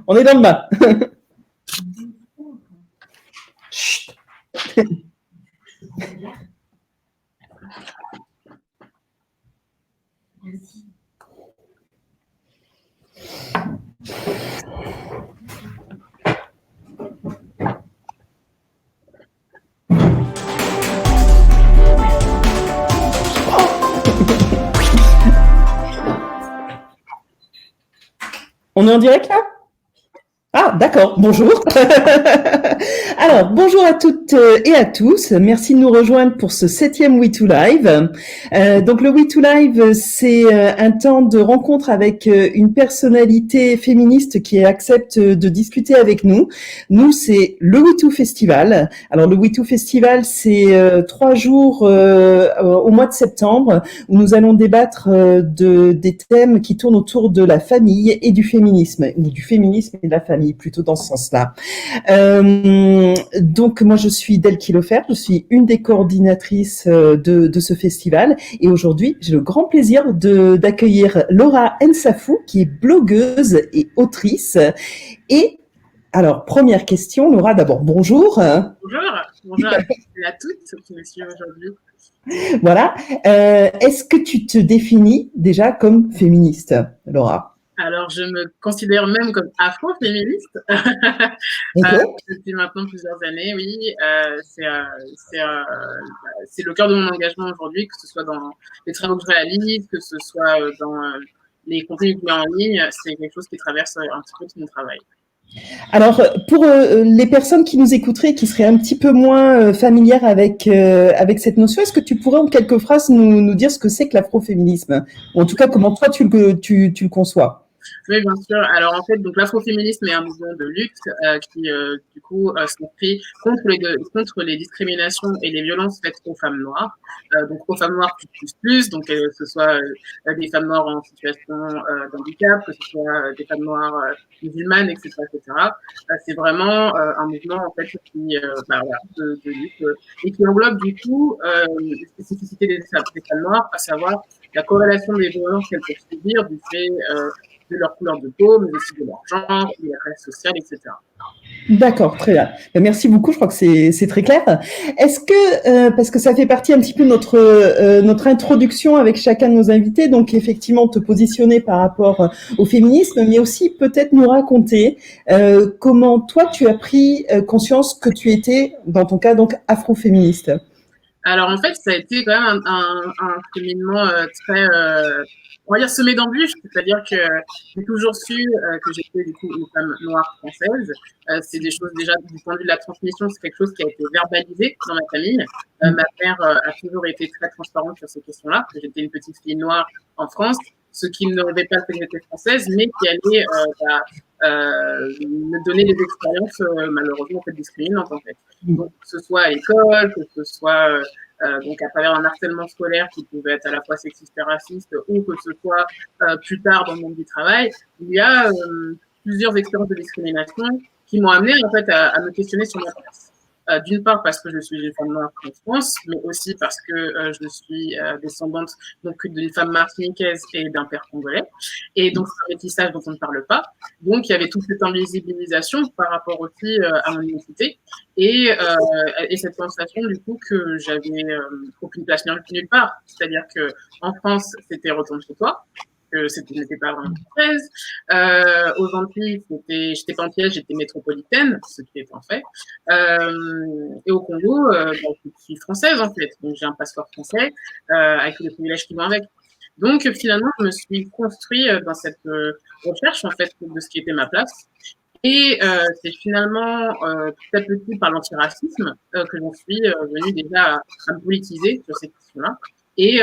On est dans le bain. Chut. On est en direct là? Ah, d'accord, bonjour. Alors, bonjour à toutes et à tous. Merci de nous rejoindre pour ce 7e We2 Live. Donc, le We2 Live, c'est un temps de rencontre avec une personnalité féministe qui accepte de discuter avec nous. Nous, c'est le We2 Festival. Alors, le We2 Festival, c'est 3 jours au mois de septembre où nous allons débattre des thèmes qui tournent autour de la famille et du féminisme, ou du féminisme et de la famille, plutôt dans ce sens-là. Donc, moi, je suis Delky Lefer, je suis une des coordinatrices de ce festival. Et aujourd'hui, j'ai le grand plaisir d'accueillir Laura Nsafou, qui est blogueuse et autrice. Et alors, première question, Laura, d'abord, bonjour. Bonjour à toutes qui me suivent aujourd'hui. Voilà. Est-ce que tu te définis déjà comme féministe, Laura? Alors, je me considère même comme afro-féministe depuis maintenant plusieurs années, oui. C'est le cœur de mon engagement aujourd'hui, que ce soit dans les travaux que je réalise, que ce soit dans les contenus que je mets en ligne, c'est quelque chose qui traverse un petit peu tout mon travail. Alors, pour les personnes qui nous écouteraient, qui seraient un petit peu moins familières avec cette notion, est-ce que tu pourrais en quelques phrases nous dire ce que c'est que l'afroféminisme? Ou en tout cas, comment toi tu le conçois? Oui, bien sûr. Alors, en fait, donc l'afroféminisme est un mouvement de lutte qui, du coup, s'inscrit contre les discriminations et les violences faites aux femmes noires. Donc, aux femmes noires plus, donc que ce soit des femmes noires en situation d'handicap, que ce soit des femmes noires musulmanes, etc., etc. C'est vraiment un mouvement, en fait, qui, voilà, de lutte et qui englobe, du coup, les spécificités des femmes noires, à savoir la corrélation des violences qu'elles peuvent subir du fait de leur couleur de peau, mais aussi de leur genre, de leur classe sociale, etc. D'accord, très bien. Merci beaucoup, je crois que c'est très clair. Est-ce que, parce que ça fait partie un petit peu de notre introduction avec chacun de nos invités, donc effectivement te positionner par rapport au féminisme, mais aussi peut-être nous raconter comment toi tu as pris conscience que tu étais, dans ton cas, donc afroféministe. Alors en fait, ça a été quand même un cheminement très, on va dire, semé d'embûches, c'est-à-dire que j'ai toujours su que j'étais du coup une femme noire française. C'est des choses déjà du point de vue de la transmission, c'est quelque chose qui a été verbalisé dans ma famille. Ma mère a toujours été très transparente sur ces questions-là, que j'étais une petite fille noire en France, ce qui ne rêvait pas que j'étais française, mais qui allait me donner des expériences malheureusement en fait, discriminantes en fait. Donc, que ce soit à l'école, que ce soit donc à travers un harcèlement scolaire qui pouvait être à la fois sexiste et raciste, ou que ce soit plus tard dans le monde du travail, il y a plusieurs expériences de discrimination qui m'ont amené en fait à me questionner sur ma place. D'une part parce que je suis une femme noire en France, mais aussi parce que je suis descendante donc d'une femme martiniquaise et d'un père congolais. Et donc c'est un métissage dont on ne parle pas. Donc il y avait toute cette invisibilisation par rapport aussi à mon identité et cette sensation du coup que j'avais aucune place nulle part. C'est-à-dire que en France c'était retourne chez toi, que n'était pas vraiment française. Aux Antilles, j'étais pas antillaise, j'étais métropolitaine, ce qui est en fait. Et au Congo, je suis française en fait, donc j'ai un passeport français avec tous les privilèges qui vont avec. Donc finalement, je me suis construit dans cette recherche en fait de ce qui était ma place. Et c'est finalement petit à petit par l'antiracisme que j'en suis venue déjà à me politiser sur ces questions-là. Et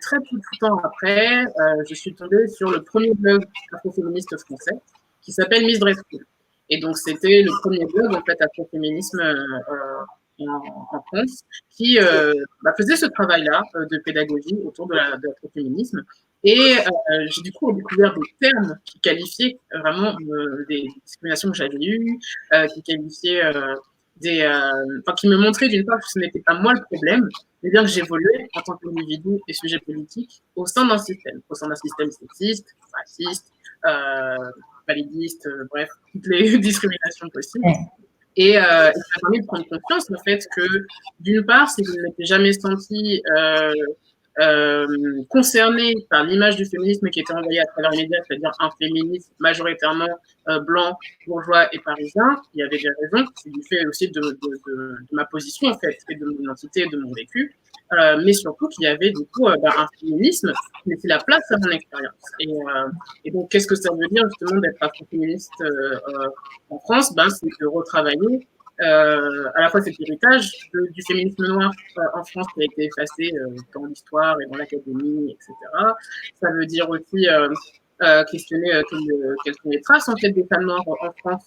très peu de temps après, je suis tombée sur le premier blog afroféministe français qui s'appelle Miss Dress School. Et donc, c'était le premier blog, en fait, afroféminisme en France qui faisait ce travail-là de pédagogie autour de l'afroféminismisme. Et j'ai du coup découvert des termes qui qualifiaient vraiment des discriminations que j'avais eues, qui qualifiaient qui me montraient d'une part que ce n'était pas moi le problème, mais bien que j'évoluais en tant qu'individu et sujet politique au sein d'un système sexiste, raciste, paludistes, bref, toutes les discriminations possibles. Et ça m'a permis de prendre conscience, en fait, que d'une part, si je ne m'étais jamais sentie concernée par l'image du féminisme qui était envoyée à travers les médias, c'est-à-dire un féminisme majoritairement blanc, bourgeois et parisien, il y avait des raisons, c'est du fait aussi de ma position, en fait, et de mon identité et de mon vécu, mais surtout qu'il y avait du coup un féminisme qui laissait la place à mon expérience. Et donc, qu'est-ce que ça veut dire justement d'être afroféministe en France? C'est de retravailler à la fois cet héritage du féminisme noir en France qui a été effacé dans l'histoire et dans l'académie, etc. Ça veut dire aussi questionner quelles sont les traces en fait des femmes noires en France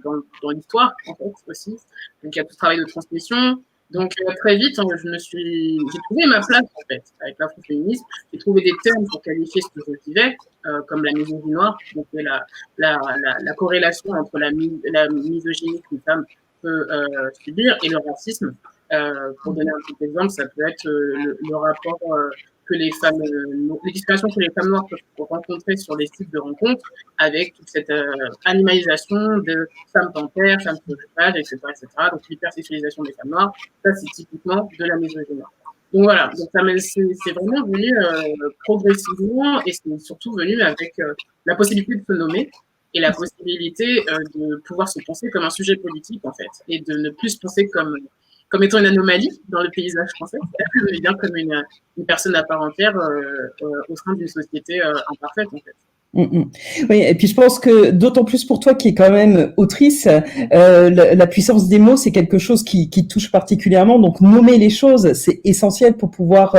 dans l'histoire en fait aussi. Donc il y a tout ce travail de transmission. Donc très vite, j'ai trouvé ma place en fait avec l'afroféminisme. J'ai trouvé des termes pour qualifier ce que je vivais, comme la misogynie noire, donc la corrélation entre la misogynie qu'une femme peut subir et le racisme. Pour donner un petit exemple, ça peut être le rapport que les discriminations que les femmes noires peuvent rencontrer sur les sites de rencontres avec toute cette animalisation de femmes panthères, femmes sauvages, etc., etc. Donc l'hypersexualisation des femmes noires, ça c'est typiquement de la misogynie. Donc voilà, donc c'est vraiment venu progressivement et c'est surtout venu avec la possibilité de se nommer et la possibilité de pouvoir se penser comme un sujet politique en fait et de ne plus se penser comme étant une anomalie dans le paysage français, mais bien comme une personne à part entière au sein d'une société imparfaite en fait. Oui, et puis je pense que d'autant plus pour toi qui es quand même autrice, la puissance des mots, c'est quelque chose qui touche particulièrement. Donc nommer les choses, c'est essentiel pour pouvoir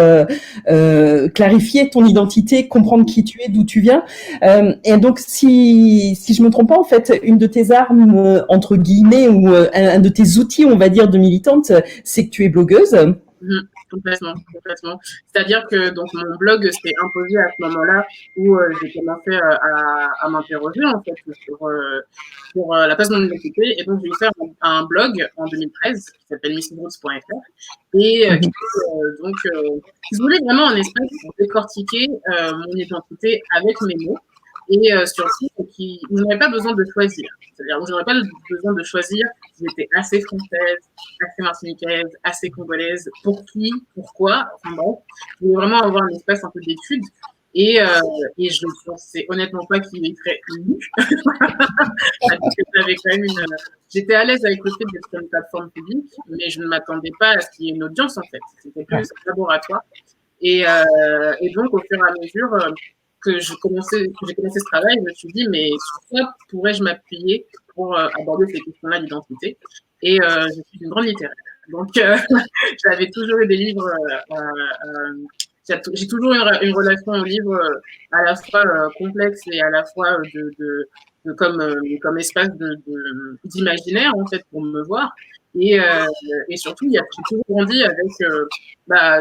clarifier ton identité, comprendre qui tu es, d'où tu viens. Et donc si je me trompe pas, en fait, une de tes armes entre guillemets ou un de tes outils, on va dire, de militante, c'est que tu es blogueuse. Complètement. C'est-à-dire que donc mon blog s'est imposé à ce moment-là où j'ai commencé à m'interroger en fait sur la place de mon identité et donc j'ai fait un blog en 2013 qui s'appelle missroots.fr et qui voulait vraiment un espace pour décortiquer mon identité avec mes mots et surtout où je n'avais pas besoin de choisir. C'est-à-dire où je n'aurais pas besoin de choisir si j'étais assez française, assez martiniquaise, assez congolaise, pour qui, pourquoi, enfin bref. Je voulais vraiment avoir un espace un peu d'étude et je ne pensais honnêtement pas qu'il serait lu. J'étais à l'aise avec le fait d'être sur une plateforme publique, mais je ne m'attendais pas à ce qu'il y ait une audience en fait. C'était plus un laboratoire. Et donc, au fur et à mesure que j'ai commencé ce travail, je me suis dit, mais sur quoi pourrais-je m'appuyer pour aborder ces questions-là d'identité? Et je suis une grande littéraire. Donc, j'avais toujours eu des livres. J'ai toujours une relation au livre à la fois complexe et à la fois comme espace d'imaginaire, en fait, pour me voir. Et surtout, j'ai toujours grandi avec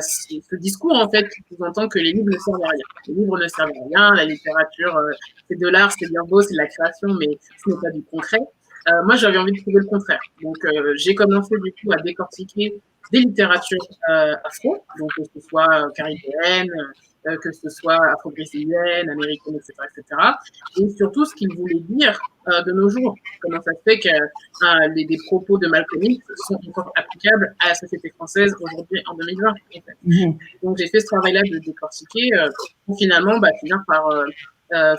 ce discours, en fait, qui sous-entend que les livres ne servent à rien. Les livres ne servent à rien, la littérature, c'est de l'art, c'est bien beau, c'est de la création, mais ce n'est pas du concret. Moi, j'avais envie de trouver le contraire. Donc, j'ai commencé, du coup, à décortiquer des littératures afro, donc que ce soit caribéenne, que ce soit afro-brésilienne, américaine, etc., etc. Et surtout, ce qu'il voulait dire de nos jours. Comment ça se fait que des propos de Malcolm X sont encore applicables à la société française aujourd'hui, en 2020. En fait. Donc, j'ai fait ce travail-là de décortiquer pour finalement finir par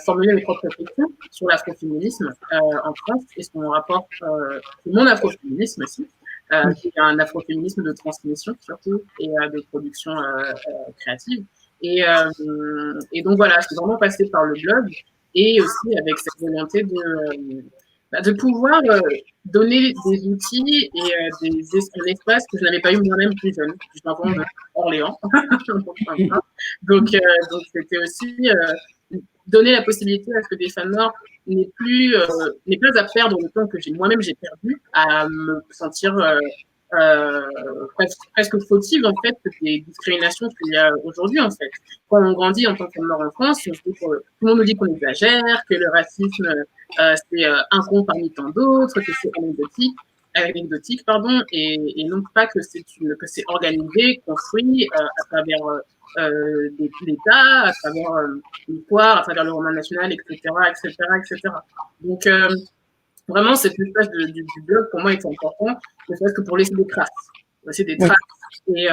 formuler mes propres réflexions sur l'afroféminisme en France et son rapport, mon afroféminisme aussi, qui est un afroféminisme de transmission surtout et de production créative. Et donc voilà, je suis vraiment passée par le blog et aussi avec cette volonté de pouvoir donner des outils et un espace que je n'avais pas eu moi-même plus jeune. Je m'invente d'Orléans. donc c'était aussi donner la possibilité à ce que des femmes noires n'aient pas à perdre le temps que moi-même j'ai perdu à me sentir presque fautive en fait des discriminations qu'il y a aujourd'hui en fait. Quand on grandit en tant que femme noire en France, tout le monde nous dit qu'on exagère, que le racisme c'est un con parmi tant d'autres, que c'est anecdotique et non pas que c'est organisé, construit à travers de l'État, à travers l'histoire, à travers le roman national, etc., etc., etc. Donc, vraiment, cette espèce du blog, pour moi, est important, ne serait-ce que pour laisser des traces. Laisser des traces. Et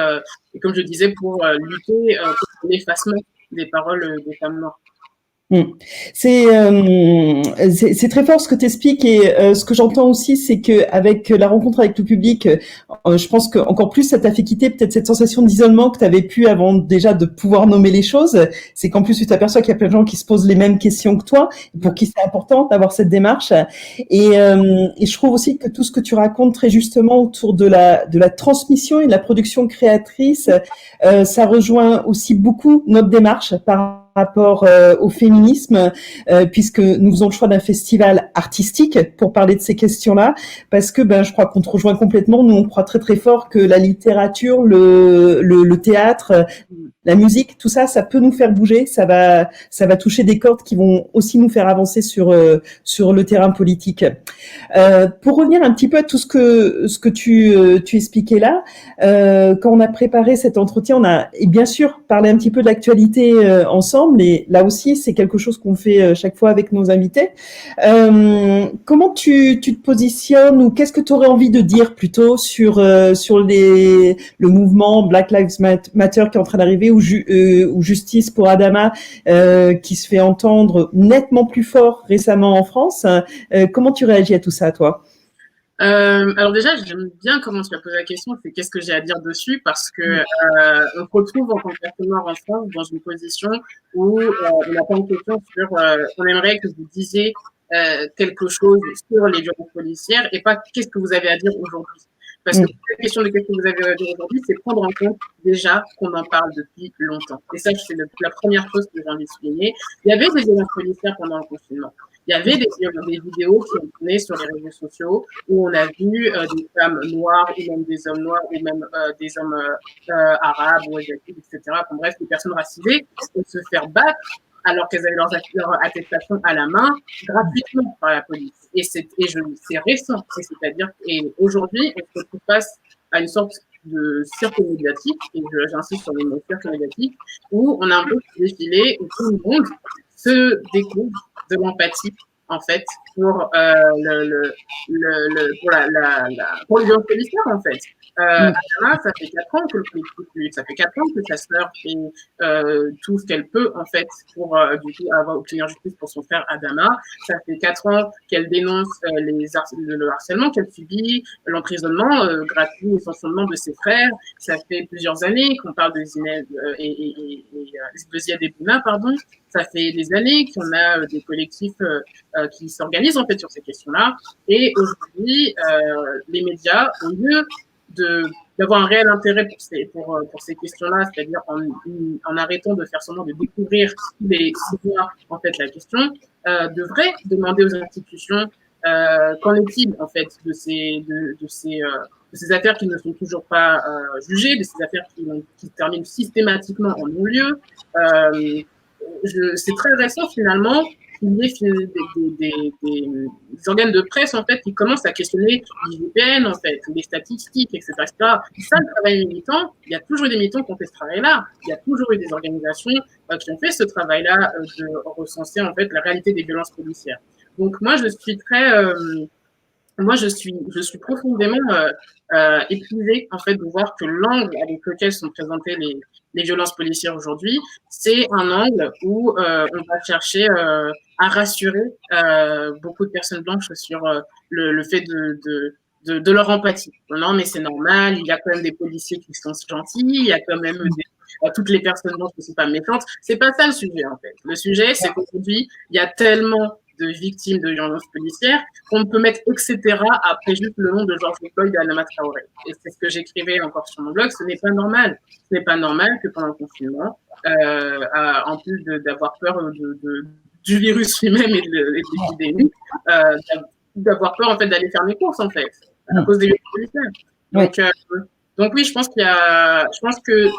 comme je disais, pour lutter contre l'effacement des paroles des femmes noires. C'est très fort ce que tu expliques et ce que j'entends aussi, c'est qu'avec la rencontre avec le public, je pense qu'encore plus, ça t'a fait quitter peut-être cette sensation d'isolement que tu avais pu avant déjà de pouvoir nommer les choses. C'est qu'en plus, tu t'aperçois qu'il y a plein de gens qui se posent les mêmes questions que toi, pour qui c'est important d'avoir cette démarche. Et je trouve aussi que tout ce que tu racontes très justement autour de la transmission et de la production créatrice, ça rejoint aussi beaucoup notre démarche par rapport au féminisme, puisque nous faisons le choix d'un festival artistique pour parler de ces questions-là, parce que je crois qu'on te rejoint complètement. Nous, on croit très très fort que la littérature, le théâtre, la musique, tout ça, ça peut nous faire bouger, ça va toucher des cordes qui vont aussi nous faire avancer sur le terrain politique. Pour revenir un petit peu à tout ce que tu expliquais là, quand on a préparé cet entretien, on a et bien sûr parlé un petit peu de l'actualité ensemble. Et là aussi, c'est quelque chose qu'on fait chaque fois avec nos invités. Comment tu te positionnes ou qu'est-ce que tu aurais envie de dire plutôt sur le mouvement Black Lives Matter qui est en train d'arriver ou Justice pour Adama qui se fait entendre nettement plus fort récemment en France. Comment tu réagis à tout ça, toi? Alors déjà, j'aime bien comment tu as posé la question, c'est qu'est-ce que j'ai à dire dessus, parce que on se retrouve en tant que personne noire en France dans une position où on n'a pas une question sur on aimerait que vous disiez quelque chose sur les violences policières et pas qu'est-ce que vous avez à dire aujourd'hui. Parce que la question de qu'est-ce que vous avez à dire aujourd'hui, c'est prendre en compte déjà qu'on en parle depuis longtemps. Et ça, c'est la première chose que j'ai envie de souligner. Il y avait des violences policières pendant le confinement. Il y avait des vidéos qui ont tourné sur les réseaux sociaux où on a vu des femmes noires ou même des hommes noirs ou même des hommes arabes ou asiatiques, etc. Enfin, bref, des personnes racisées se faire battre alors qu'elles avaient leur attestation à la main gratuitement par la police. Et c'est récent. C'est-à-dire qu'aujourd'hui, on se retrouve face à une sorte de cirque médiatique, et j'insiste sur le mot cirque médiatique, où on a un peu défilé, où tout le monde se découvre de l'empathie, en fait, pour pour les violences policières, en fait. Adama, ça fait 4 ans que le collectif lutte, ça fait 4 ans que sa sœur fait tout ce qu'elle peut, en fait, pour du coup obtenir justice pour son frère Adama. Ça fait 4 ans qu'elle dénonce le harcèlement qu'elle subit, l'emprisonnement gratuit et sans fondement de ses frères. Ça fait plusieurs années qu'on parle de Zineb de Ziad Ebouna, pardon. Ça fait des années qu'on a des collectifs qui s'organisent en fait sur ces questions-là. Et aujourd'hui, les médias, au lieu d'avoir un réel intérêt pour ces questions-là, c'est-à-dire en arrêtant de faire semblant de découvrir les mois en fait la question, devraient demander aux institutions qu'en est-il en fait de ces affaires qui ne sont toujours pas jugées, de ces affaires qui terminent systématiquement en non-lieu. C'est très récent finalement qu'il y ait des organes de presse en fait qui commencent à questionner l'IGPN en fait, les statistiques, etc., etc. Ça, le travail militant, il y a toujours eu des militants qui ont fait ce travail-là. Il y a toujours eu des organisations qui ont fait ce travail-là de recenser en fait la réalité des violences policières. Donc moi, je suis profondément épuisée en fait de voir que l'angle avec lequel sont présentées les violences policières aujourd'hui, c'est un angle où on va chercher à rassurer beaucoup de personnes blanches sur le fait de leur empathie. Non, mais c'est normal, il y a quand même des policiers qui sont gentils, il y a quand même toutes les personnes blanches qui ne sont pas méchantes. C'est pas ça le sujet en fait. Le sujet, c'est qu'aujourd'hui, il y a tellement de victimes de violences policières qu'on peut mettre etc. après juste le nom de George Floyd et Adama Traoré. Et c'est ce que j'écrivais encore sur mon blog. Ce n'est pas normal. Ce n'est pas normal que pendant le confinement, en plus d'avoir peur du virus lui-même et de l'épidémie, d'avoir peur en fait d'aller faire mes courses en fait à cause des violences policières. Donc oui, je pense que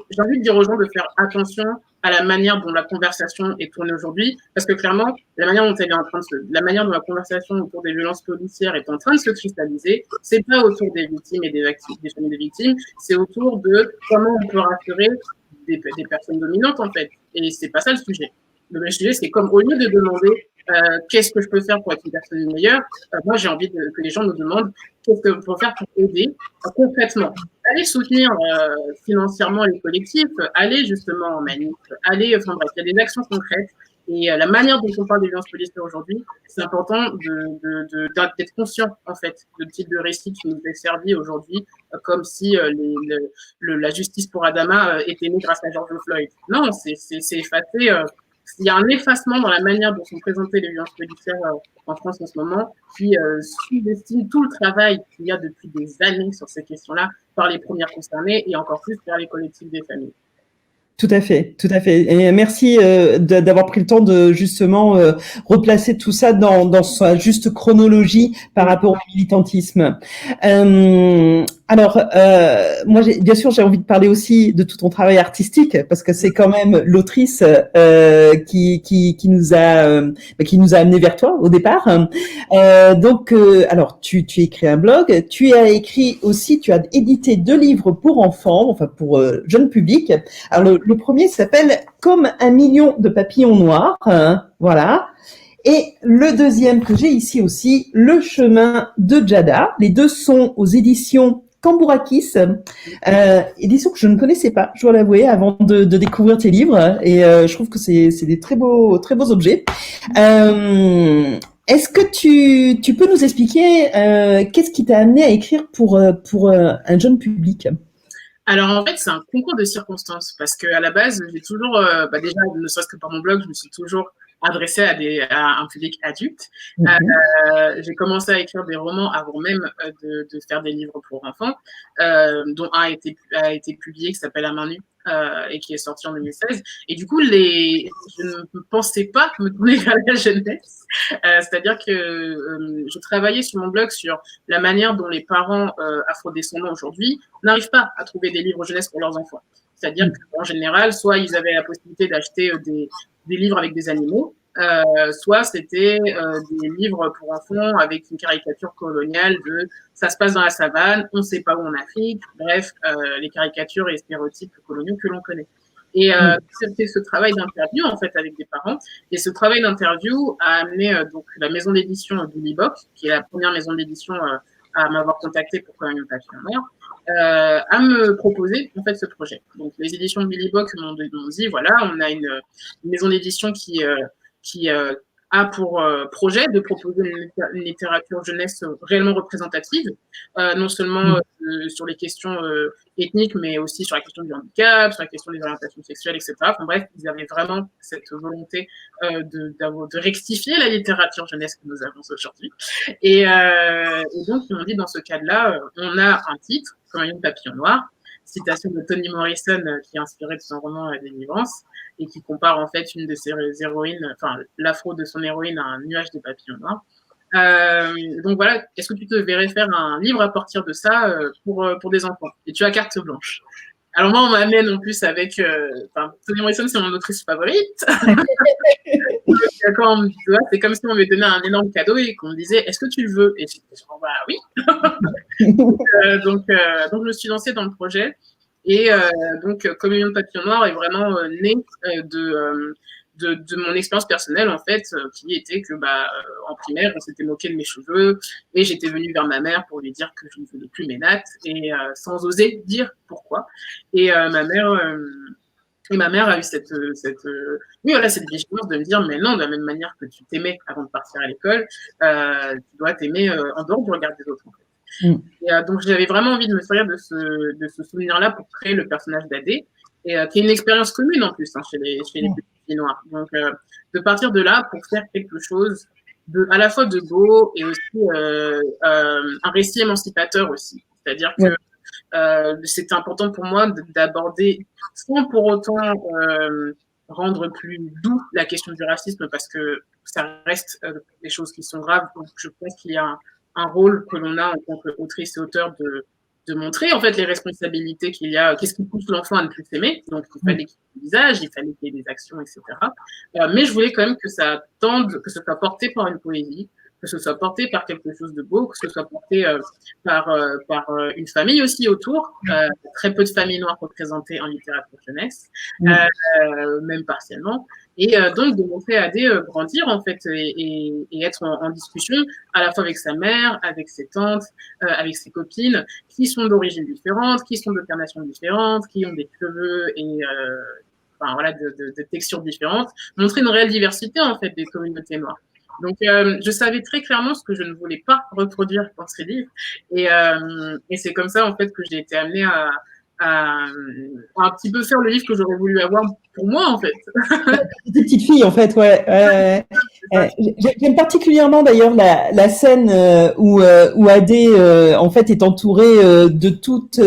j'ai envie de dire aux gens de faire attention à la manière dont la conversation est tournée aujourd'hui, parce que clairement, la manière dont la conversation autour des violences policières est en train de se cristalliser, c'est pas autour des victimes et des familles des victimes, c'est autour de comment on peut rassurer des personnes dominantes, en fait. Et c'est pas ça le sujet. Le sujet, c'est comme, au lieu de demander qu'est-ce que je peux faire pour être une personne meilleure, moi, j'ai envie que les gens nous demandent qu'est-ce que je peux faire pour aider concrètement. Aller soutenir financièrement les collectifs, aller justement en manif, aller, enfin bref, il y a des actions concrètes. Et la manière dont on parle des violences policières aujourd'hui, c'est important d'être conscient, en fait, de type de récit qui nous est servi aujourd'hui, comme si la justice pour Adama était née grâce à George Floyd. Non, c'est effacé. Il y a un effacement dans la manière dont sont présentées les violences policières en France en ce moment, qui sous-estime tout le travail qu'il y a depuis des années sur ces questions-là par les premières concernées et encore plus par les collectifs des familles. Tout à fait, tout à fait. Et merci d'avoir pris le temps de justement replacer tout ça dans sa juste chronologie par rapport au militantisme. Alors, moi, bien sûr, j'ai envie de parler aussi de tout ton travail artistique parce que c'est quand même l'autrice qui nous a amené vers toi au départ. Donc, alors, tu écris un blog, tu as édité 2 livres pour enfants, enfin pour jeunes publics. Alors, le premier s'appelle Comme un million de papillons noirs, voilà. Et le deuxième que j'ai ici aussi, Le chemin de Djada. Les deux sont aux éditions Cambourakis, édition que je ne connaissais pas, je dois l'avouer, avant de découvrir tes livres. Et je trouve que c'est des très beaux objets. Est-ce que tu peux nous expliquer qu'est-ce qui t'a amené à écrire pour un jeune public? Alors en fait, c'est un concours de circonstances parce qu'à la base, j'ai toujours, déjà, ne serait-ce que par mon blog, je me suis toujours adressée à un public adulte. J'ai commencé à écrire des romans avant même de faire des livres pour enfants, dont un a été publié qui s'appelle À main nue. Et qui est sorti en 2016. Et du coup, je ne pensais pas me tourner vers la jeunesse. C'est-à-dire que je travaillais sur mon blog sur la manière dont les parents afrodescendants aujourd'hui n'arrivent pas à trouver des livres jeunesse pour leurs enfants. C'est-à-dire qu'en général, soit ils avaient la possibilité d'acheter des livres avec des animaux, soit c'était des livres pour enfants avec une caricature coloniale de ça se passe dans la savane, on ne sait pas où en Afrique, bref, les caricatures et stéréotypes coloniaux que l'on connaît. Et c'était ce travail d'interview en fait avec des parents. Et ce travail d'interview a amené donc la maison d'édition Billy Box, qui est la première maison d'édition à m'avoir contacté pour Comme un papillon noir, à me proposer en fait ce projet. Donc les éditions Billy Box m'ont dit voilà, on a une maison d'édition qui a pour projet de proposer une littérature jeunesse réellement représentative, non seulement sur les questions ethniques, mais aussi sur la question du handicap, sur la question des orientations sexuelles, etc. Enfin bref, ils avaient vraiment cette volonté de rectifier la littérature jeunesse que nous avons aujourd'hui. Et donc, ils m'ont dit, dans ce cadre-là, on a un titre, Comme un papillon noir, citation de Toni Morrison qui est inspirée de son roman Délivrance et qui compare en fait une de ses héroïnes, enfin l'afro de son héroïne à un nuage de papillons noirs. Donc voilà, est-ce que tu te verrais faire un livre à partir de ça pour des enfants? Et tu as carte blanche. Alors moi, on m'amène en plus avec... Toni Morrison, c'est mon autrice favorite. Quand c'est comme si on me donnait un énorme cadeau et qu'on me disait, est-ce que tu le veux? Et je dis, bah oui. donc, je me suis lancée dans le projet. Et donc, Comme un million de papillons noirs est vraiment né de mon expérience personnelle, en fait, qui était que, en primaire, on s'était moqué de mes cheveux et j'étais venue vers ma mère pour lui dire que je ne voulais plus mes nattes et sans oser dire pourquoi. Et ma mère a eu cette vigilance de me dire, mais non, de la même manière que tu t'aimais avant de partir à l'école, tu dois t'aimer en dehors du regard des autres, en fait. Et donc, j'avais vraiment envie de me servir de ce souvenir-là pour créer le personnage d'Adé, et qui est une expérience commune en plus chez les petits noirs. Donc, de partir de là pour faire quelque chose à la fois de beau et aussi un récit émancipateur aussi. C'est-à-dire que c'était important pour moi d'aborder, sans pour autant rendre plus doux la question du racisme, parce que ça reste des choses qui sont graves. Donc, je pense qu'il y a un rôle que l'on a en tant qu'autrice et auteur de montrer en fait les responsabilités qu'il y a, qu'est-ce qui pousse l'enfant à ne plus s'aimer. Donc il fallait qu'il y ait des visages, il fallait qu'il y ait des actions, etc. Mais je voulais quand même que ça tende, que ce soit porté par une poésie, que ce soit porté par quelque chose de beau, que ce soit porté par une famille aussi autour, très peu de familles noires représentées en littérature jeunesse, même partiellement, et donc de montrer à Adé grandir en fait et être en discussion à la fois avec sa mère, avec ses tantes, avec ses copines, qui sont d'origines différentes, qui sont d'incarnations différentes, qui ont des cheveux et enfin, voilà, de textures différentes, montrer une réelle diversité en fait des communautés noires. Donc, je savais très clairement ce que je ne voulais pas reproduire dans ces livres, et c'est comme ça en fait que j'ai été amenée à un petit peu faire le livre que j'aurais voulu avoir pour moi en fait. Des petites filles, en fait, ouais. J'aime particulièrement d'ailleurs la scène où Adé, en fait, est entouré de toute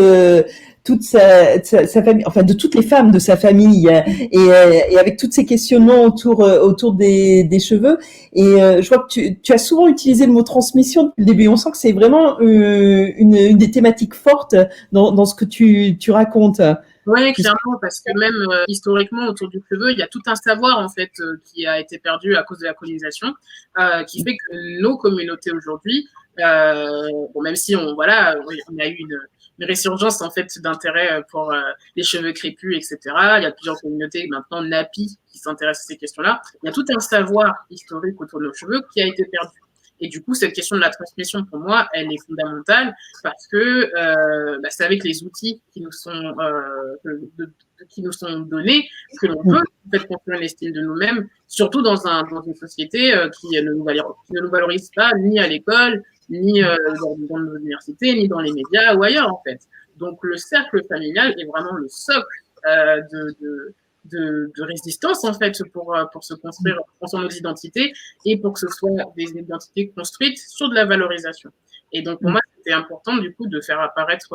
sa famille, enfin de toutes les femmes de sa famille, et avec tous ces questionnements autour des cheveux. Et je vois que tu as souvent utilisé le mot transmission depuis le début. On sent que c'est vraiment une des thématiques fortes dans ce que tu racontes. Oui, clairement, parce que même historiquement, autour du cheveu, il y a tout un savoir en fait qui a été perdu à cause de la colonisation, qui fait que nos communautés aujourd'hui, bon, même si on a eu une résurgence en fait d'intérêt pour les cheveux crépus, etc. Il y a plusieurs communautés maintenant NAPI qui s'intéressent à ces questions-là. Il y a tout un savoir historique autour de nos cheveux qui a été perdu. Et du coup, cette question de la transmission, pour moi, elle est fondamentale parce que c'est avec les outils qui nous sont donnés que l'on peut en fait construire l'estime de nous-mêmes, surtout dans une société qui ne nous valorise pas ni à l'école, ni dans nos universités, ni dans les médias ou ailleurs en fait. Donc le cercle familial est vraiment le socle de résistance en fait pour se construire nos identités et pour que ce soit des identités construites sur de la valorisation. Et donc pour moi c'était important du coup de faire apparaître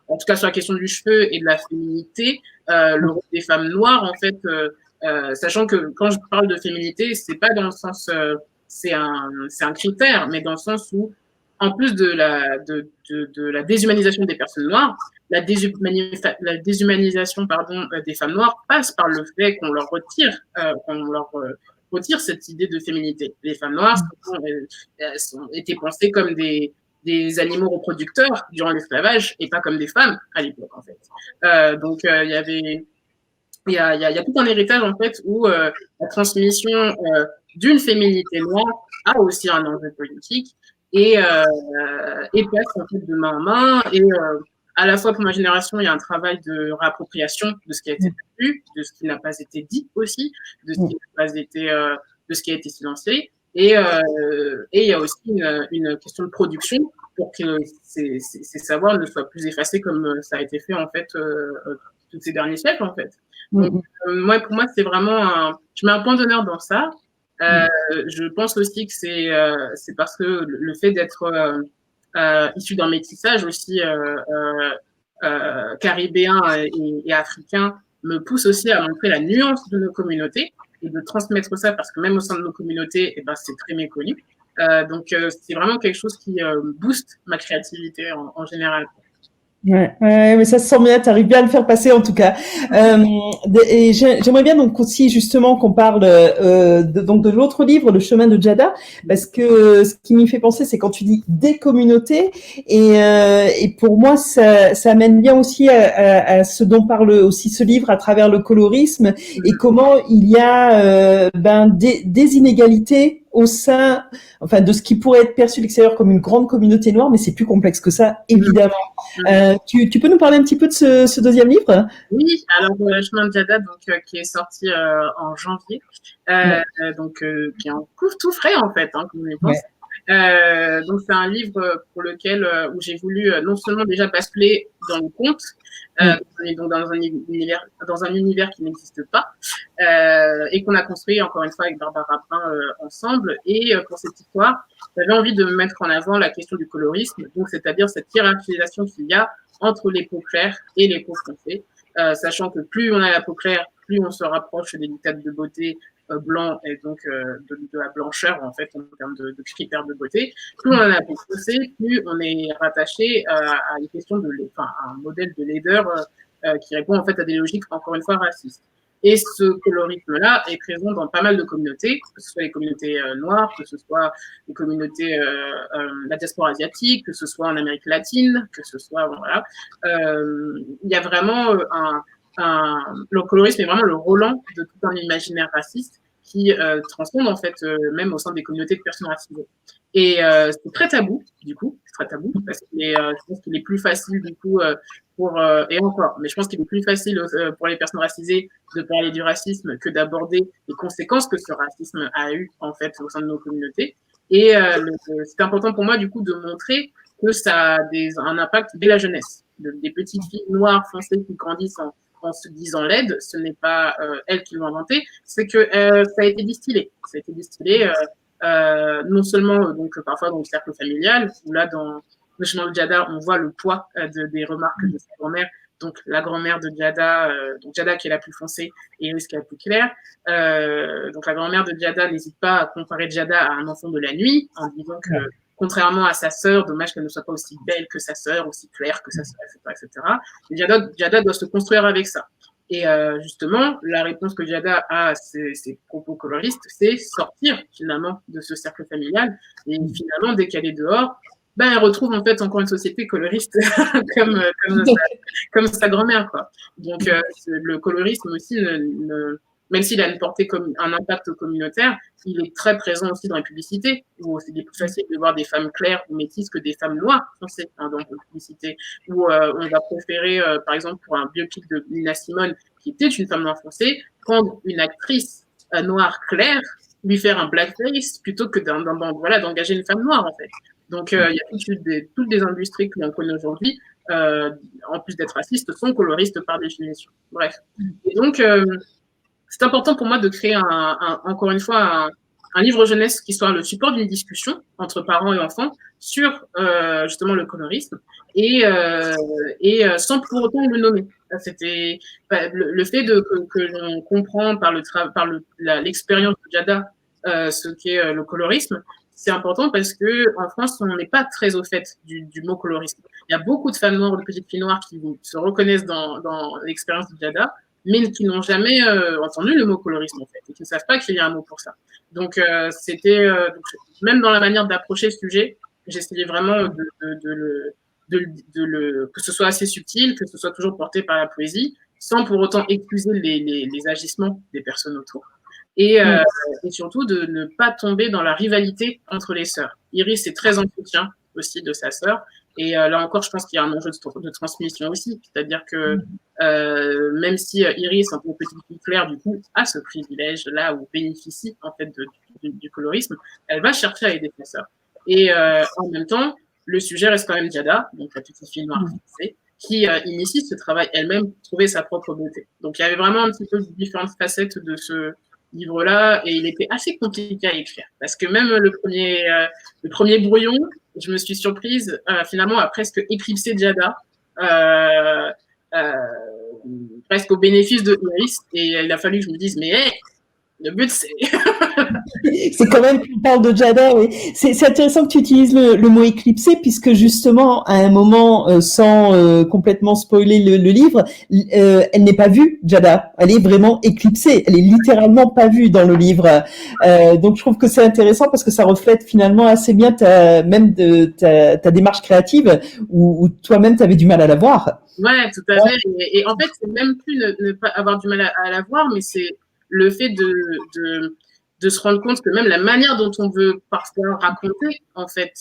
en tout cas sur la question du cheveu et de la féminité le rôle des femmes noires en fait sachant que quand je parle de féminité c'est pas dans le sens c'est un critère mais dans le sens où en plus de la déshumanisation des personnes noires, la déshumanisation des femmes noires passe par le fait qu'on leur retire cette idée de féminité. Les femmes noires ont été pensées comme des animaux reproducteurs durant l'esclavage et pas comme des femmes à l'époque en fait. Donc il y a tout un héritage en fait où la transmission d'une féminité noire a aussi un enjeu politique et passe en fait de main en main et à la fois pour ma génération il y a un travail de réappropriation de ce qui a été perdu, de ce qui n'a pas été dit aussi, de ce qui n'a pas été de ce qui a été silencié et il y a aussi une question de production pour que ces savoirs ne soient plus effacés comme ça a été fait en fait tous ces derniers siècles en fait. Donc, moi, pour moi, c'est vraiment je mets un point d'honneur dans ça. Je pense aussi que c'est parce que le fait d'être issu d'un métissage aussi caribéen et africain me pousse aussi à montrer la nuance de nos communautés et de transmettre ça parce que même au sein de nos communautés, eh ben, c'est très méconnu. Donc, c'est vraiment quelque chose qui booste ma créativité en général. Ouais, mais ça se sent bien, tu arrives bien à le faire passer en tout cas. Et j'aimerais bien donc aussi justement qu'on parle donc de l'autre livre, Le chemin de Djada, parce que ce qui m'y fait penser, c'est quand tu dis des communautés, et pour moi ça amène bien aussi à ce dont parle aussi ce livre à travers le colorisme et comment il y a des inégalités au sein, enfin, de ce qui pourrait être perçu de l'extérieur comme une grande communauté noire, mais c'est plus complexe que ça, évidemment. Tu peux nous parler un petit peu de ce deuxième livre? Oui, alors Le chemin de Djada, donc qui est sorti en janvier, donc qui est en tout frais en fait, hein, comme on y pense. Donc c'est un livre pour lequel où j'ai voulu non seulement déjà basculer dans le conte, donc dans un univers qui n'existe pas et qu'on a construit encore une fois avec Barbara Brun ensemble. Et pour cette histoire, j'avais envie de mettre en avant la question du colorisme, donc c'est-à-dire cette hiérarchisation qu'il y a entre les peaux claires et les peaux foncées, sachant que plus on a la peau claire, plus on se rapproche des dictats de beauté blanc et donc de la blancheur en fait en termes de critères de beauté. Plus on a la peau foncée, plus on est rattaché à une question à un modèle de laideur qui répond en fait à des logiques encore une fois racistes. Et ce colorisme-là est présent dans pas mal de communautés, que ce soit les communautés noires, que ce soit les communautés la diaspora asiatique, que ce soit en Amérique latine, que ce soit voilà. Il y a vraiment le colorisme est vraiment le Roland de tout un imaginaire raciste qui transforme en fait même au sein des communautés de personnes racisées. Et c'est très tabou, du coup, c'est très tabou, parce que je pense qu'il est plus facile, du coup, et encore, mais je pense qu'il est plus facile pour les personnes racisées de parler du racisme que d'aborder les conséquences que ce racisme a eu, en fait, au sein de nos communautés. Et c'est important pour moi, du coup, de montrer que ça a un impact dès la jeunesse. Des petites filles noires, foncées, qui grandissent en se disant laides, ce n'est pas elles qui l'ont inventé, c'est que ça a été distillé. Ça a été distillé non seulement donc parfois dans le cercle familial, où là dans le chemin de Djada, on voit le poids des remarques de sa grand-mère. Donc la grand-mère de Djada, donc Djada qui est la plus foncée et Iris qui est la plus claire. Donc la grand-mère de Djada n'hésite pas à comparer Djada à un enfant de la nuit en disant que contrairement à sa sœur, dommage qu'elle ne soit pas aussi belle que sa sœur, aussi claire que sa sœur, etc., etc. Et Djada doit se construire avec ça. Et justement, la réponse que Djada a à ces propos coloristes, c'est sortir finalement de ce cercle familial. Et finalement, dès qu'elle est dehors, ben, elle retrouve en fait encore une société coloriste comme sa grand-mère, quoi. Donc le colorisme aussi, même s'il a une portée comme un impact communautaire, il est très présent aussi dans les publicités, où c'est plus facile de voir des femmes claires ou métisses que des femmes noires foncées dans les publicités, où on va préférer, par exemple, pour un biopic de Nina Simone, qui était une femme noire foncée, prendre une actrice noire claire, lui faire un blackface, plutôt que d'engager une femme noire, en fait. Donc, il y a toutes des industries que l'on connaît aujourd'hui, en plus d'être racistes, sont coloristes par définition. Bref. Et donc, c'est important pour moi de créer encore une fois un livre jeunesse qui soit le support d'une discussion entre parents et enfants sur justement le colorisme et sans pour autant le nommer. C'était le fait que l'on comprend par l'expérience de Djada ce qu'est le colorisme. C'est important parce que en France, on n'est pas très au fait du mot colorisme. Il y a beaucoup de femmes noires, de petites filles noires qui se reconnaissent dans l'expérience de Djada, mais qui n'ont jamais entendu le mot colorisme, en fait, et qui ne savent pas qu'il y a un mot pour ça. Donc, même dans la manière d'approcher le sujet, j'essayais vraiment que ce soit assez subtil, que ce soit toujours porté par la poésie, sans pour autant excuser les agissements des personnes autour. Et surtout de ne pas tomber dans la rivalité entre les sœurs. Iris est très en soutien aussi de sa sœur. Et là encore, je pense qu'il y a un enjeu de transmission aussi. C'est-à-dire que même si Iris, un peu petite fille claire, du coup, a ce privilège-là ou bénéficie en fait du colorisme, elle va chercher à aider sa sœur. Et en même temps, le sujet reste quand même Djada, donc la petite fille noire française, qui initie ce travail elle-même pour trouver sa propre beauté. Donc il y avait vraiment un petit peu différentes facettes de ce livre-là, et il était assez compliqué à écrire, parce que même le premier brouillon, je me suis surprise finalement à presque éclipser Djada, presque au bénéfice de Iris, et il a fallu que je me dise, mais hey, le but c'est... C'est quand même qu'on parle de Djada, oui. C'est intéressant que tu utilises le mot éclipsé, puisque justement, à un moment, sans complètement spoiler le livre, elle n'est pas vue, Djada. Elle est vraiment éclipsée. Elle est littéralement pas vue dans le livre. Donc, je trouve que c'est intéressant parce que ça reflète finalement assez bien ta démarche créative, où toi-même, tu avais du mal à la voir. Ouais, tout à fait. Et en fait, c'est même plus ne pas avoir du mal à la voir, mais c'est le fait de se rendre compte que même la manière dont on veut parfois raconter en fait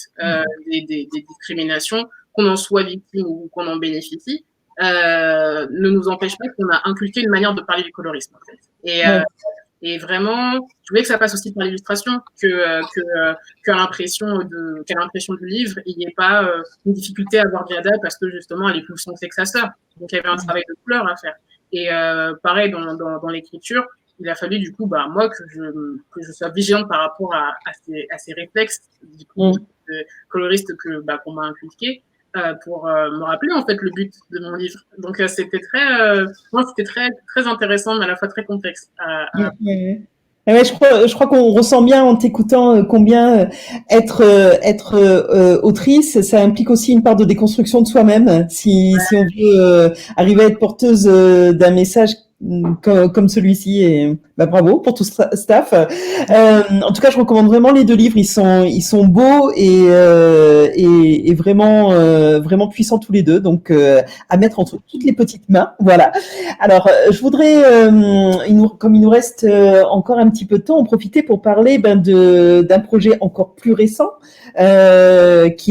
des discriminations, qu'on en soit victime ou qu'on en bénéficie, ne nous empêche pas qu'on a inculqué une manière de parler du colorisme en fait. Et vraiment, je voulais que ça passe aussi par l'illustration, qu'à l'impression du livre, il n'y ait pas une difficulté à voir Djada parce que justement elle est plus foncée que sa sœur. Donc il y avait un travail de couleur à faire. Et pareil dans l'écriture, il a fallu du coup moi que je sois vigilante par rapport à ces réflexes du coup, coloristes qu'on m'a inculqués pour me rappeler en fait le but de mon livre. Donc c'était très intéressant mais à la fois très complexe. Ouais, je crois qu'on ressent bien en t'écoutant combien être autrice, ça implique aussi une part de déconstruction de soi-même. Si on veut arriver à être porteuse d'un message comme celui-ci. Et bravo pour tout ce staff. En tout cas, je recommande vraiment les 2 livres. Ils sont beaux et vraiment vraiment puissants tous les 2. Donc à mettre entre toutes les petites mains. Voilà. Alors, je voudrais, comme il nous reste encore un petit peu de temps, en profiter pour parler d'un projet encore plus récent, qui